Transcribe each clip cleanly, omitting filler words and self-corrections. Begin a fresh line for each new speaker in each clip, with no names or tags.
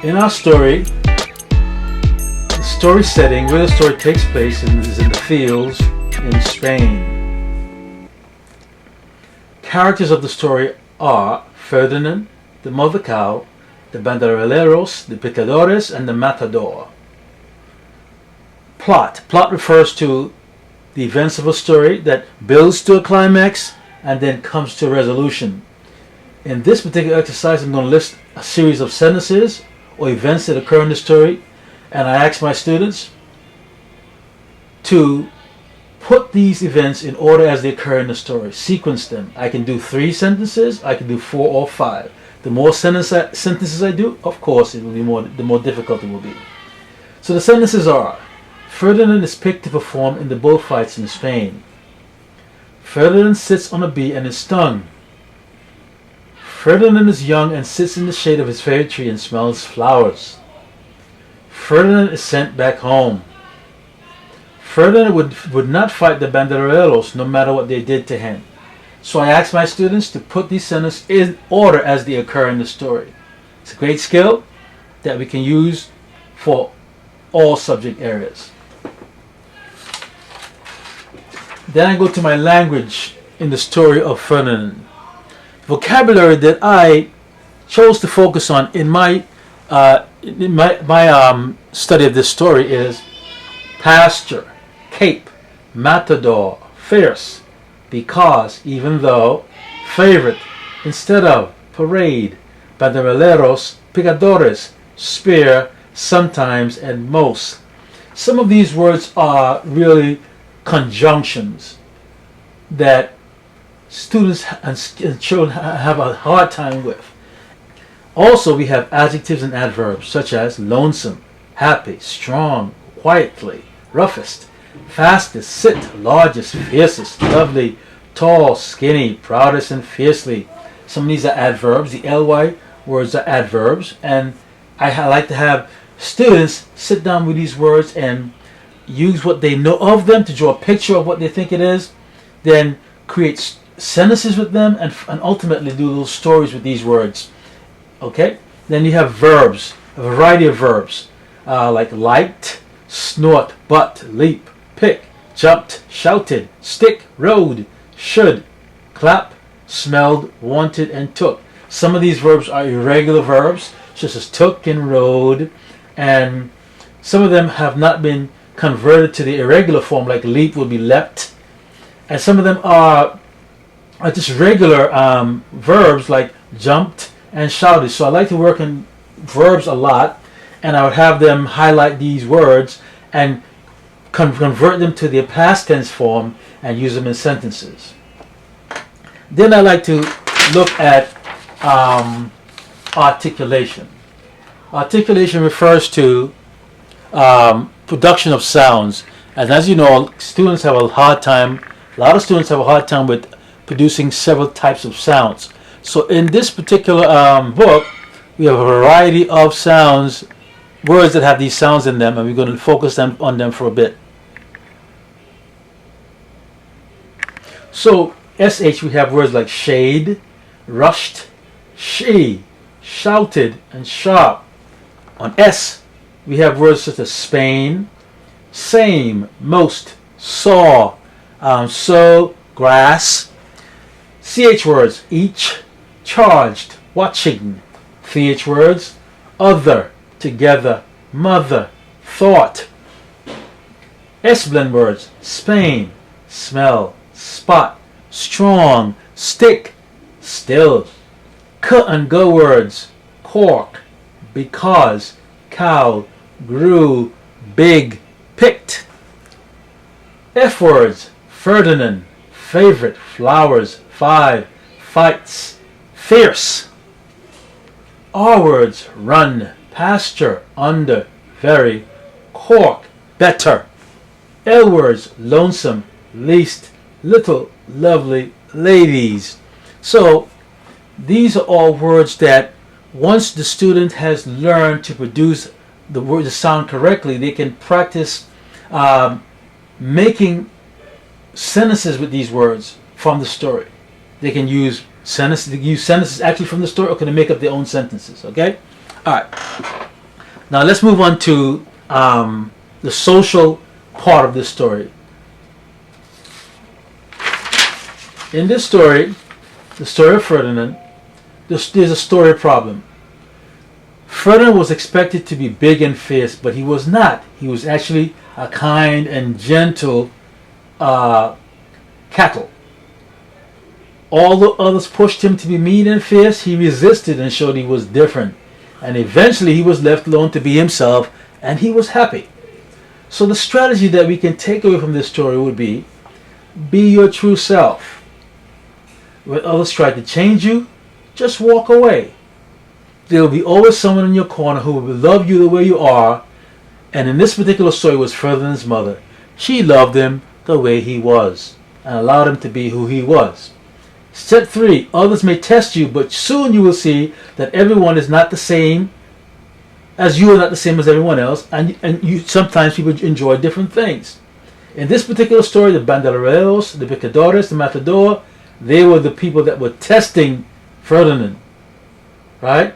In our story, the story setting where the story takes place is in the fields in Spain. Characters of the story are Ferdinand, the mother cow, the banderilleros, the picadores, and the matador. Plot. Plot refers to the events of a story that builds to a climax and then comes to a resolution. In this particular exercise, I'm going to list a series of sentences or events that occur in the story, and I ask my students to put these events in order as they occur in the story. Sequence them. I can do 3 sentences, I can do 4 or 5. The more sentences I do, of course, it will be the more difficult it will be. So the sentences are: Ferdinand is picked to perform in the bullfights in Spain. Ferdinand sits on a bee and is stung. Ferdinand is young and sits in the shade of his favorite tree and smells flowers. Ferdinand is sent back home. Ferdinand would not fight the banderilleros no matter what they did to him. So I ask my students to put these sentences in order as they occur in the story. It's a great skill that we can use for all subject areas. Then I go to my language in the story of Ferdinand. Vocabulary that I chose to focus on in my study of this story is pasture, cape, matador, fierce, because, even though, favorite, instead of, parade, banderilleros, picadores, spear, sometimes, and most. Some of these words are really conjunctions that students and children have a hard time with. Also, we have adjectives and adverbs such as lonesome, happy, strong, quietly, roughest, fastest, sit, largest, fiercest, lovely, tall, skinny, proudest, and fiercely. Some of these are adverbs. The ly words are adverbs, and I like to have students sit down with these words and use what they know of them to draw a picture of what they think it is, then create sentences with them, and ultimately do little stories with these words. Okay? Then you have verbs, a variety of verbs, like liked, snort, butt, leap, pick, jumped, shouted, stick, rode, should, clap, smelled, wanted, and took. Some of these verbs are irregular verbs, such as took and rode, and some of them have not been converted to the irregular form, like leap would be leapt, and some of them are just regular verbs like jumped and shouted. So I like to work in verbs a lot, and I would have them highlight these words and convert them to the past tense form and use them in sentences. Then I like to look at articulation. Articulation refers to production of sounds, and as you know, students have a lot of students have a hard time with producing several types of sounds. So in this particular book, we have a variety of sounds, words that have these sounds in them, and we're going to focus on them for a bit. So sh, we have words like shade, rushed, she, shouted, and sharp. On s, we have words such as Spain, same, most, saw, so, grass. Ch words, each, charged, watching. Th words, other, together, mother, thought. S blend words, Spain, smell, spot, strong, stick, still. K and go words, cork, because, cow, grew, big, picked. F words, Ferdinand, favorite, flowers, 5, fights, fierce. R words, run, pasture, under, very, cork, better. L words, lonesome, least, little, lovely, ladies. So these are all words that once the student has learned to produce the sound correctly, they can practice making sentences with these words from the story. They can use sentences actually from the story, or can they make up their own sentences? Okay? All right. Now let's move on to the social part of this story. In this story, the story of Ferdinand, there's a story problem. Ferdinand was expected to be big and fierce, but he was not. He was actually a kind and gentle cattle. All the others pushed him to be mean and fierce. He resisted and showed he was different. And eventually he was left alone to be himself, and he was happy. So the strategy that we can take away from this story would be your true self. When others try to change you, just walk away. There will be always someone in your corner who will love you the way you are. And in this particular story was Ferdinand's mother. She loved him the way he was and allowed him to be who he was. Step 3, others may test you, but soon you will see that everyone is not the same as you are not the same as everyone else, and sometimes people enjoy different things. In this particular story, the bandoleros, the picadores, the matador, they were the people that were testing Ferdinand, right?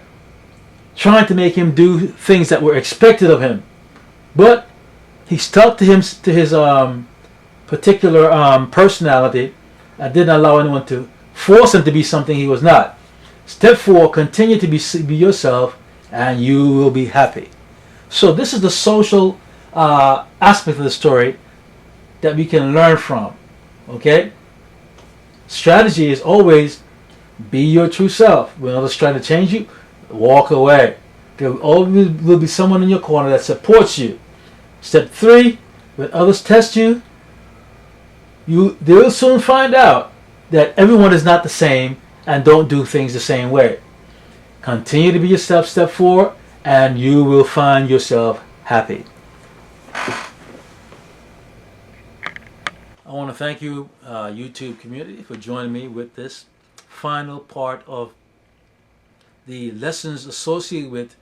Trying to make him do things that were expected of him. But he stuck to his particular personality and didn't allow anyone to force him to be something he was not. Step 4, continue to be yourself and you will be happy. So this is the social aspect of the story that we can learn from. Okay? Strategy is always be your true self. When others try to change you, walk away. There always will be someone in your corner that supports you. Step 3, when others test you, they will soon find out that everyone is not the same and don't do things the same way. Continue to be yourself, step 4, and you will find yourself happy. I want to thank you, YouTube community, for joining me with this final part of the lessons associated with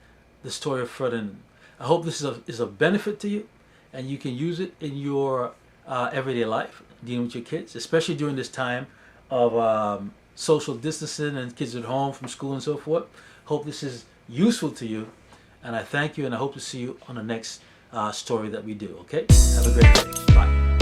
the story of Ferdinand. I hope this is of benefit to you, and you can use it in your everyday life, dealing with your kids, especially during this time of social distancing and kids at home from school and so forth. Hope this is useful to you, and I thank you, and I hope to see you on the next story that we do. Okay? Have a great day. Bye.